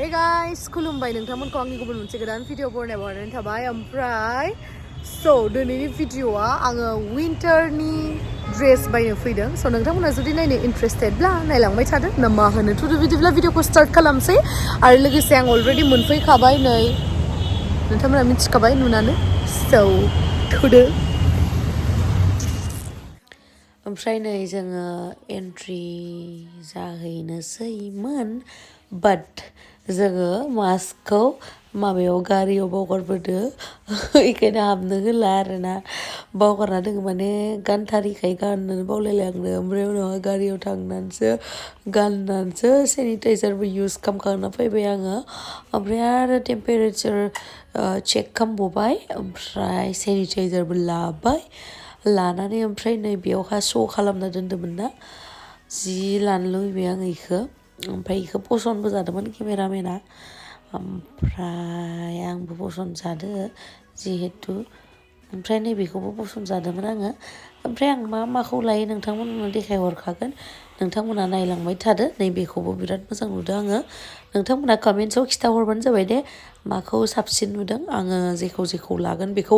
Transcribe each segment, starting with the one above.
Hey guys, खुलुमबाय नोंथांमोनखौ आंनि गुबुन मोनसे गोदान भिडिअ बरनायाव हरनानै थाबाय ओमफ्राय दिनैनि भिडिअआ आङो विन्टारनि ड्रेस बायनो फैदों नोंथांमोना जुदि नायनो इन्ट्रेस्टेडब्ला नायलांबाय थादो ना मा होनो थुदो बिदिब्ला भिडिअखौ स्टार्ट खालामसै आरो लोगोसे आं अलरेडि मोनफैखाबाय नै नोंथांमोना मिथिखाबाय नुनानै थुदो ओमफ्राय नै जोङो एन्ट्रि जाहैनोसैमोन बाट जोङो मास्कखौ माबायाव गारियाव बावगारबोदो बेखायनो हाबनो होला आरोना बावगारना दोङो माने गानथारिखाय गाननोनो बावलायलांदो ओमफ्राय उनावहाय गारियाव गाननानैसो सेनिटाइजारबो इउज खालामखांना फैबाय आङो ओमफ्राय आरो टेम्पारेचार चेक खालामबावबाय ओमफ्राय सेनिटाइजारबो लाबाय लानानै ओमफ्राय नै बेयावहा श' खालामना दोन्दोंमोन ना जि लानो लुबैबाय आङो इखो ओमफ्राय इखो पसन्दबो जादोंमोन केमेरामेना ओमफ्राय आंबो पसन्द जादों जिहेथु ओमफ्राय नैबेखौबो पसन्द जादोंमोन आङो ओमफ्राय आं माखौ लायो नोंथांमोननो देखायहरखागोन नोंथांमोना नायलांबाय थादो नैबेखौबो बिराद मोजां नुदों आङो नोंथांमोना कमेन्ट्सआव खिथाहरबानो जाबाय दे माखौ साबसिन नुदों आङो जेखौ लागोन बेखौ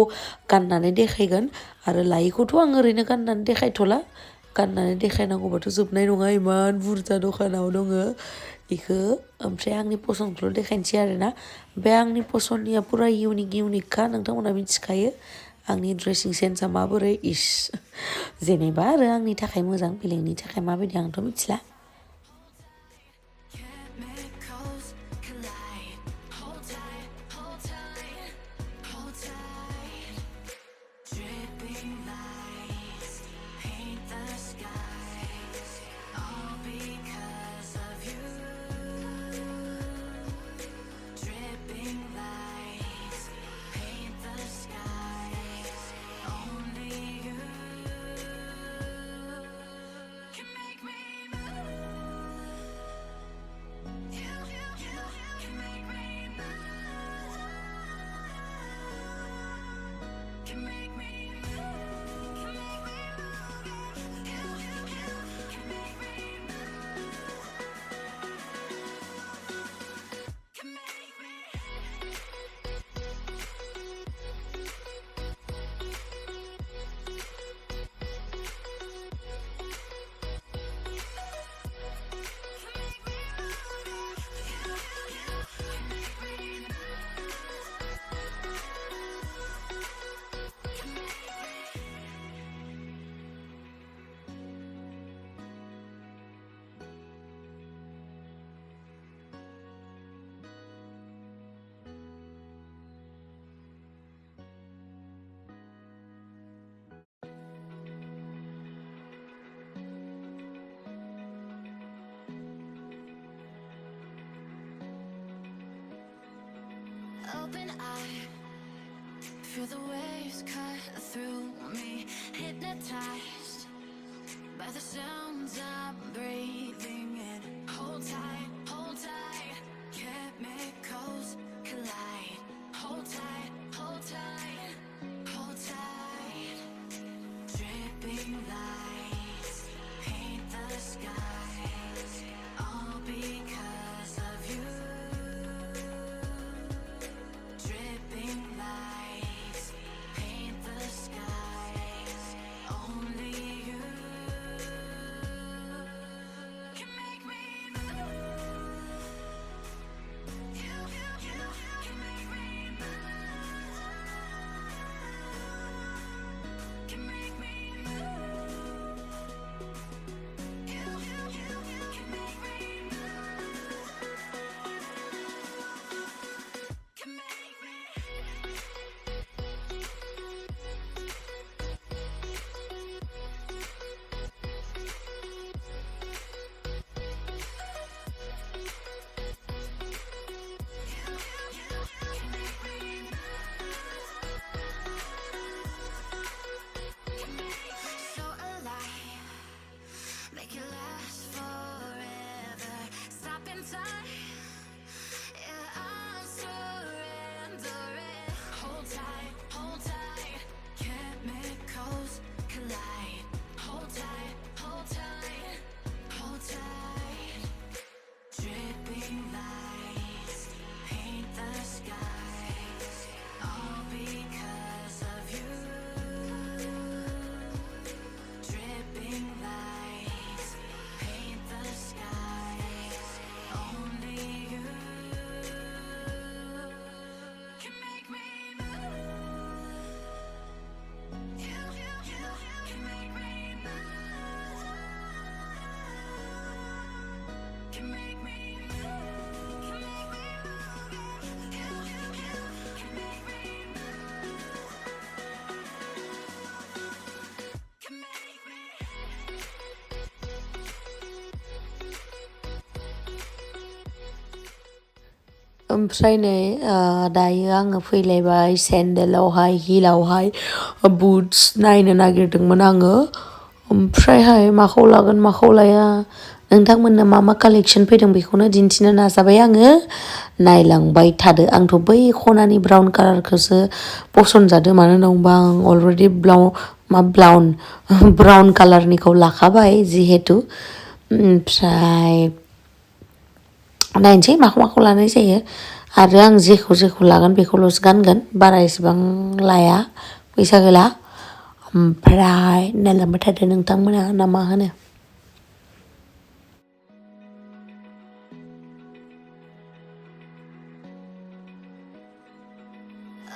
गाननानै देखायगोन आरो लायिखौथ' आं ओरैनो गाननानै देखायथ'ला गाननानै देखायनांगौबाथ' जोबनाय नङा इमान बुरजा दखानाव दङ इखो ओमफ्राय आंनि पसन्दखौल' देखायनोसै आरोना ओमफ्राय आंनि पसन्दनिया पुरा इउनिकखा नोंथांमोना मिथिखायो आंनि ड्रेसिं सेन्सआ माबोरै जेनेबा आरो आंनि थाखाय मोजां बेलेगनि थाखाय माबायदि आंथ' मिथिला Open eye, feel the waves cut through me, hypnotized by the sounds I'm breathing in. Hold tight, chemicals collide. Hold tight, hold tight, hold tight. Dripping lights paint the skies, all because of you. Dripping lights paint the skies, only you can make me move. can make me move, can make me move, yeah. You can make me move, can make me. ओमफ्राय नै दायो आङो फैलायबाय सेन्देलावहाय हिलावहाय boots नायनो नागिरदोंमोन आङो ओमफ्रायहाय माखौ लागोन माखौ लाया नोंथांमोननो मा मा कालेक्सन फैदों बेखौनो दिन्थिनो नाजाबाय आङो नायलांबाय थादो आंथ' बै खनानि ब्राउन कालारखौसो पसन्द जादों मानो होनोबा आं अलरेडि ब्राउन कालारनिखौ लाखाबाय जिहेतु ओमफ्राय नायनोसै माखौ लानाय जायो आरो आं जेखौ लागोन बेखौल'सो गानगोन बारा इसेबां लाया फैसा गैला ओमफ्राय नायलांबाय थादो नोंथांमोना ना मा होनो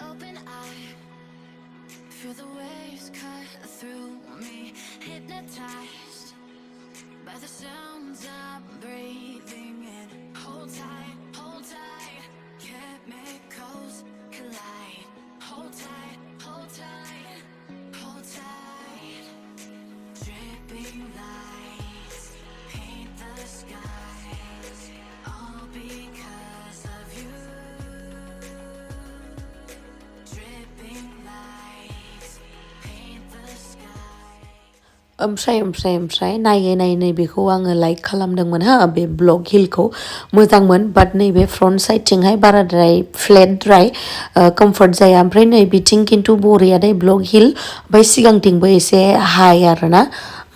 Open eye, feel the waves cut through me, hypnotized by the sounds I'm breathing in. Hold tight, chemicals collide. Hold tight, hold tight, hold tight. Dripping lights paint the skies, all because of you. Dripping lights paint the sky. ओमफ्राय नायै नैबेखौ आङो like खालामदोंमोन हा बे block हिलखौ मोजांमोन बाट नैबे front साइडथिंहाय बाराद्राय फ्लेटद्राय कम्फर्ट जाया ओमफ्राय नै बिथिं खिन्थु बरिया दै ब्लक हिल ओमफ्राय सिगांथिंबो एसे हाइ आरोना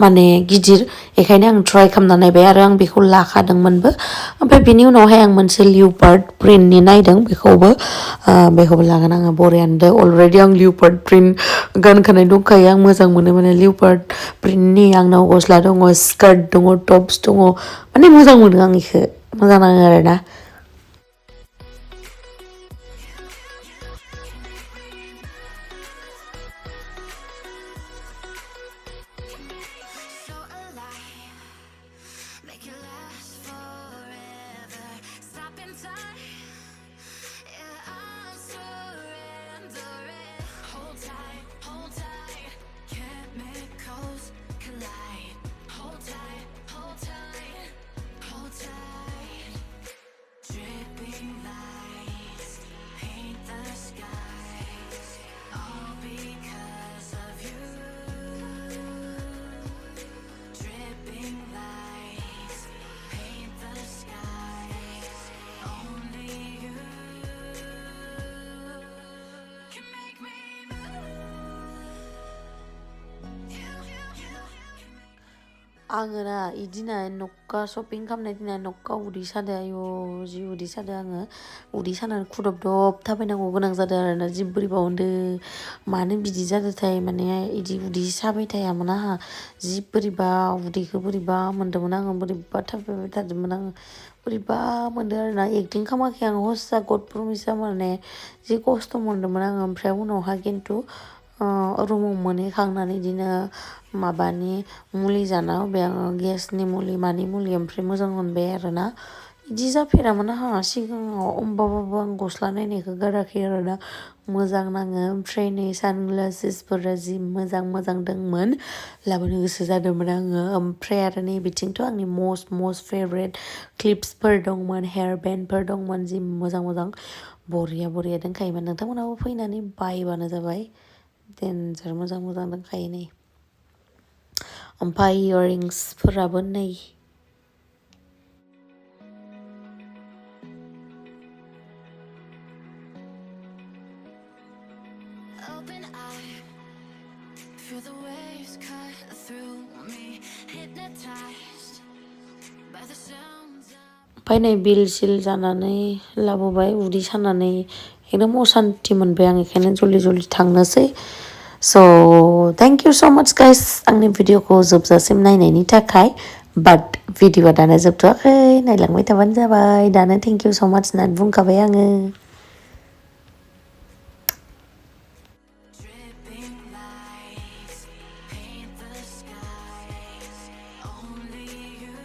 माने गिदिर बेखायनो आं ट्राइ खालामना नायबाय आरो आं बेखौ लाखादोंमोनबो ओमफ्राय बिनि उनावहाय आं मोनसे लिउपार्ड प्रिन्टनि नायदों बेखौबो लागोन आङो बरियानो अलरेडि आं लिउपार्ड प्रिन्ट गानखानाय दंखायो आं मोजां मोनो माने लिउपार्ड प्रिन्टनि आंनाव गस्ला दङ स्कार्ट दङ टप्स दङ माने मोजां मोनो आं बेखौ मोजां नाङो आरोना So alive, make it last forever. Stop in time, yeah, I'm surrendering. Hold tight, chemicals collide. Hold tight, hold tight, hold tight. Dripping lights paint the skies, all because of you. Dripping lights paint the skies, only you can make me move. You can आङो ना इदिना नक्का shopping खालामनाय दिना नक्का उदै सादो आयु जि उदै सादो आङो उदै सानानै खुदबदब थाबायनांगौ गोनां जादों आरोना जि बोरैबा मोनदों मानो बिदि जादोंथाय माने इदि उदै साबाय थायामोन आंहा जि बोरैबा उदैखौ बोरैबा मोन्दोंमोन आङो बोरैबा थाबायबाय थादोंमोन आङो बोरैबा मोनदों आरोना एक्टिं खालामाखै आं हस्सा गड प्रमिस माने जि खस्थ' मोन्दोंमोन आङो ओमफ्राय उनावहा खिन्थु रुमाव मोनहैखांनानै बिदिनो माबानि मुलि जाना होबाय आङो गेसनि मुलि मानि मुलि ओमफ्राय मोजां मोनबाय आरोना बिदि जाफेरामोन आंहा सिगाङाव होमबाबो आं गस्ला नायनायखौ गाराखै आरोना मोजां नाङो ओमफ्राय नै सानग्लासेसफोरा जि मोजां दंमोन लाबोनो गोसो जादोंमोन आङो ओमफ्राय आरो नै बिथिंथ' आंनि मस्ट फेभरेट क्लिप्सफोर दंमोन हेयार बेन्डफोर दंमोन जि मोजां बरिया दंखायोमोन नोंथांमोनाबो फैनानै बायबानो जाबाय डेन्जार मोजां दंखायो नै ओमफ्राय इयारिंसफोराबो नै open eye, feel the waves cut through me, hypnotized by the sounds of. ओमफ्राय नै बिल सिल जानानै लाबोबाय उदै सानानै एकदम असान्ति मोनबाय आं बेखायनो जल्दि थांनोसै स' थेंक इउ स' माच गाइस आंनि भिडिअखौ जोबजासिम नायनायनि थाखाय बाट भिडिअआ दानो जोबथ'वाखै नायलांबाय थाबानो जाबाय दानो थेंक इउ स' माच होननानै बुंखाबाय आङो Dripping lights paint the skies, only you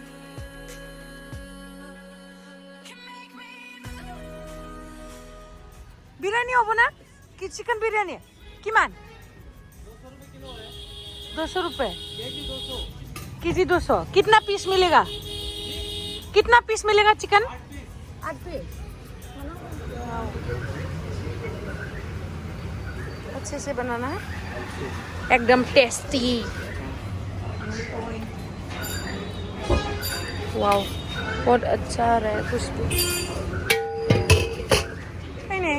biryani होबो ना कि चिकन बिरयानी किमान 200 रुपए केजी 200 कितना पीस मिलेगा चिकन 8 पीस अच्छे से बनाना है एकदम टेस्टी वाओ बहुत अच्छा आ रहा है खुशबू नहीं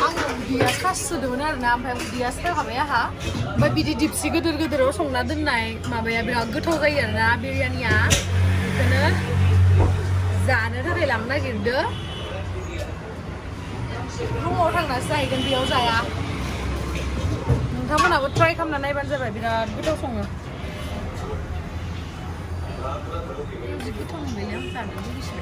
आङो उदैया सासोदोंमोन आरोना ओमफ्राय उदैया सागाबाय आहा ओमफ्राय बिदि दिपसि गिदिर गिदिराव संना दोननाय माबाया बिराद गोथाव जायो आरोना बिरियानिया बेखौनो जानो थाखाय लांनो नागिरदो रुमाव थांनासो जाहैगोन बेयाव जाया नोंथांमोनाबो ट्राइ खालामना नायबानो जाबाय बिराद गोथाव सङो जि गोथाव मोनबायलै आं जानो लुगैसो